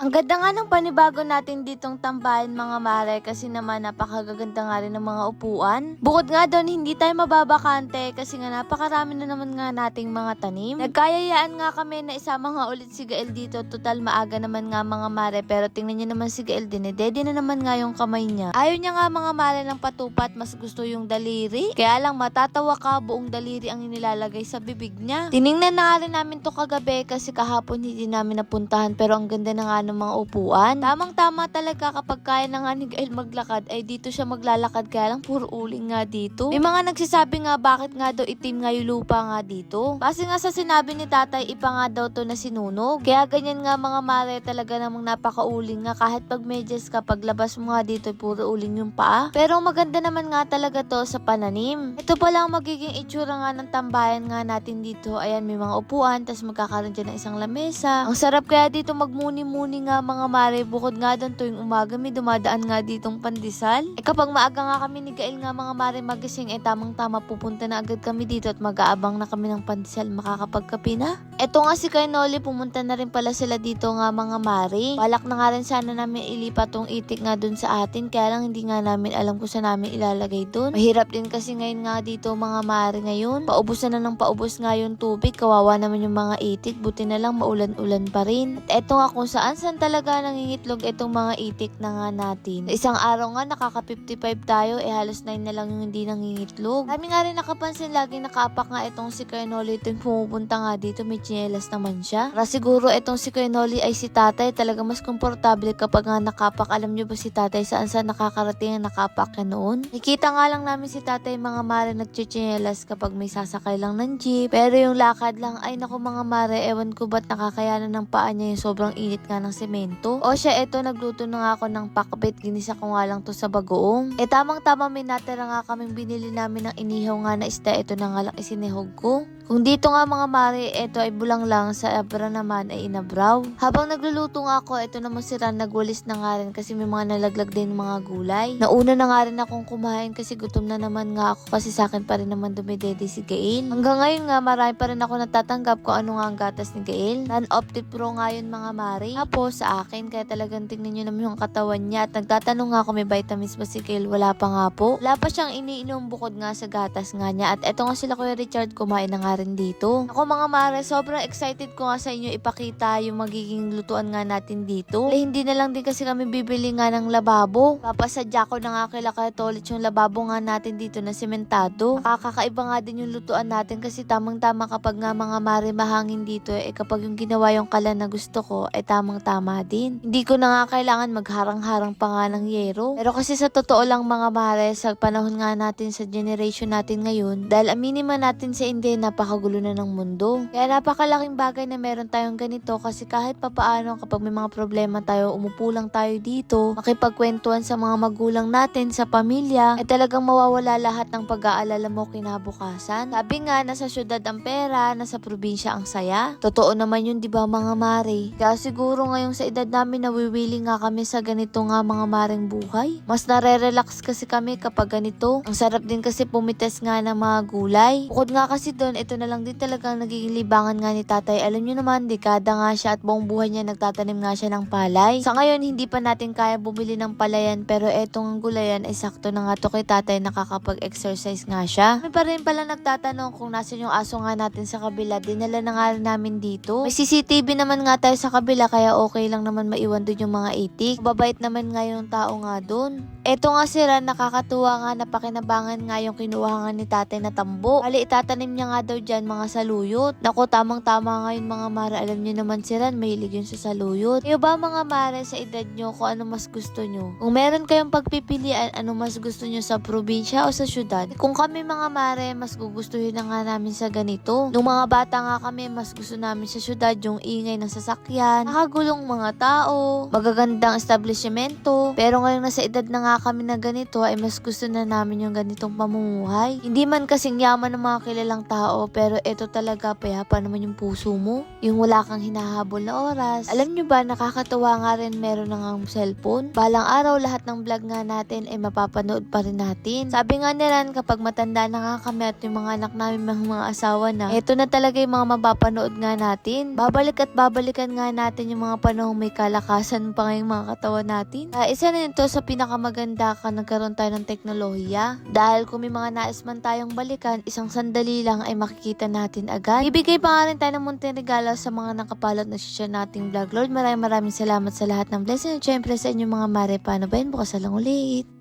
Ang ganda nga ng panibago natin ditong tambayan mga mare kasi naman napakagaganda nga rin ng mga upuan. Bukod nga doon, hindi tayo mababakante kasi nga napakarami na naman nga nating mga tanim. Nagkayayaan nga kami na isama nga ulit si Gael dito. Total maaga naman nga mga mare, pero tingnan niyo naman si Gael dinedede na naman nga yung kamay niya. Ayaw niya nga mga mare ng patupat, mas gusto yung daliri. Kaya lang matatawa ka, buong daliri ang inilalagay sa bibig niya. Tiningnan na nga rin namin to kagabi kasi kahapon hindi namin napuntahan, pero ang ganda na nga ng mga upuan. Tamang-tama talaga kapag kaya na nga ni Gael maglakad ay dito siya maglalakad, kaya lang puro uling nga dito. May mga nagsasabi nga bakit nga daw itim nga yung lupa nga dito. Base nga sa sinabi ni tatay, ipa nga daw to na sinunog. Kaya ganyan nga mga mare, talaga namang napakauling nga kahit pag medyas ka, paglabas mo nga dito puro uling yung paa. Pero maganda naman nga talaga to sa pananim. Ito pala ang magiging itsura nga ng tambayan nga natin dito. Ayan, may mga upuan, tas magkakaroon dyan ng isang lamesa. Ang sarap kaya dito magmuni-muni nga mga mare. Bukod nga doon, tuwing umaga may dumadaan nga ditong pandesal. Kapag maaga nga kami ni Gael nga mga mare magising, tamang-tama pupunta na agad kami dito at mag-aabang na kami ng pandesal, makakapagkape na. Eto nga si Kay Noli, pumunta na rin pala sila dito nga mga mare. Balak na nga rin sana namin ilipat tong itik nga dun sa atin, kaya lang hindi nga namin alam kung saan namin ilalagay dun. Mahirap din kasi ngayon nga dito mga mare ngayon. Paubos na ng paubos nga yung tubig, kawawa naman yung mga itik, buti na lang maulan-ulan pa rin. At eto nga kung saan talaga nangingitlog itong mga itik na nga natin. Sa isang araw nga nakaka 55 tayo, halos 9 na lang yung hindi nangingitlog. Kami nga rin nakapansin, laging nakaapak nga itong si Kuya Noli tuwing pumupunta nga dito, may tsinelas naman siya. Para siguro itong si Kuya Noli ay si tatay, talaga mas komportable kapag nga nakapak. Alam nyo ba si tatay saan nakakarating ang nakapak yan noon? Nakita nga lang namin si tatay mga mare nagtsinelas kapag may sasakay lang ng jeep. Pero yung lakad lang, ay naku mga mare, ewan ko ba't nakakayanan ng paa niya yung sobrang init nga ng semento. O siya, eto nagluto na nga ako ng pakbet, ginisa ko nga lang to sa bagoong. Tamang-tama may natira nga kaming binili namin ng inihaw nga na isda, eto na nga lang isinihog ko. Kung dito nga mga mare, eto ay bulang lang, sa abra naman ay inabraw. Habang nagluluto nga ako, eto naman si Ran nagwalis na nga rin kasi may mga nalaglag din mga gulay. Nauna na nga rin akong kumain kasi gutom na naman nga ako kasi sa akin pa rin naman dumidede si Gael. Hanggang ngayon nga marami pa rin ako natatanggap kung ano nga ang gatas ni Gael. Non-optic pro nga yun mga mare. Tapos sa akin, kaya talagang tingnan nyo naman yung katawan niya. At nagtatanong nga ako may vitamins ba si Gael, wala pa nga po. Wala pa siyang iniinom bukod nga sa gatas nga niya. At eto nga sila Kuya Richard, kumain na nga rin dito. Ako mga mare, sobrang excited ko nga sa inyo ipakita yung magiging lutuan nga natin dito. Hindi na lang din kasi kami bibili nga ng lababo. Papasadya ko na nga kila Kuya Tolit yung lababo nga natin dito na sementado. Nakakaiba nga din yung lutuan natin kasi tamang-tama kapag nga mga mare mahangin dito, kapag yung ginawa yung kalan na gusto ko, tamang-tama din. Hindi ko na nga kailangan magharang-harang pa nga ng yero. Pero kasi sa totoo lang mga mare, sa panahon nga natin, sa generation natin ngayon, dahil aminin man natin sa hindi, napakagulo na ng mundo. Kaya napakalaking bagay na meron tayong ganito kasi kahit papaano kapag may mga problema tayo, umupo lang tayo dito, makipagkwentuhan sa mga magulang natin, sa pamilya, talagang mawawala lahat ng pag-aalala mo kinabukasan. Sabi nga, nasa syudad ang pera, nasa probinsya ang saya. Totoo naman yun, di ba mga mare? Kaya siguro ngayong sa edad namin, nawiwili nga kami sa ganito nga mga maring buhay. Mas nare-relax kasi kami kapag ganito. Ang sarap din kasi pumitas nga ng mga gulay. Bukod nga kasi doon, ito na lang din talagang nagiging libangan nga ni tatay. Alam nyo naman, dekada nga siya at buong buhay niya nagtatanim nga siya ng palay. Sa ngayon, hindi pa natin kaya bumili ng palayan, pero etong gulayan ay sakto na nga to kay tatay, nakakapag-exercise nga siya. May pa rin pala nagtatanong kung nasan yung aso nga natin sa kabila. Dinala na nga rin namin dito. May CCTV naman nga tayo sa kabila, kaya okay lang naman maiwan doon yung mga itik. Babait naman nga yung tao nga doon. Eto nga si Ran, nakakatuwa nga, napakinabangan nga yung kinuha nga ni tatay na tambo. Bali, itatanim niya nga daw dyan mga saluyot. Naku, tamang-tama nga yun mga mare. Alam niyo naman si Ran, mahilig yun sa saluyot. Kayo ba mga mare, sa edad nyo, kung ano mas gusto nyo? Kung meron kayong pagpipilian, ano mas gusto nyo, sa probinsya o sa syudad? Kung kami mga mare, mas gugustuhin na nga namin sa ganito. Nung mga bata nga kami, mas gusto namin sa syudad yung ingay ng sasakyan, nakagulong mga tao, magagandang establishmento. Pero ngayong nasa edad na nga kami na ganito, ay mas gusto na namin yung ganitong pamumuhay. Hindi man kasing yaman ng mga kilalang tao, pero ito talaga payapa naman yung puso mo. Yung wala kang hinahabol na oras. Alam nyo ba, nakakatawa nga rin meron na ngang cellphone. Balang araw lahat ng vlog nga natin ay mapapanood pa rin natin. Sabi nga nilan, kapag matanda na nga kami at yung mga anak namin mga asawa na, eto na talaga yung mga mapapanood nga natin. Babalik at babalikan nga natin yung mga panahong may kalakasan pa ngayong mga katawan natin. Isa na ito sa pinakamaganda ka nagkaroon tayo ng teknolohiya. Dahil kung may mga nais man tayong balikan, isang sandali lang ay makikita natin agad. Ibigay pa nga rin tayo ng munting regalo sa mga nakapalot na share nating vlog. Lord, maraming salamat sa lahat ng blessing at syempre sa inyong mga mare. Paano ba yun? Bukas lang ulit.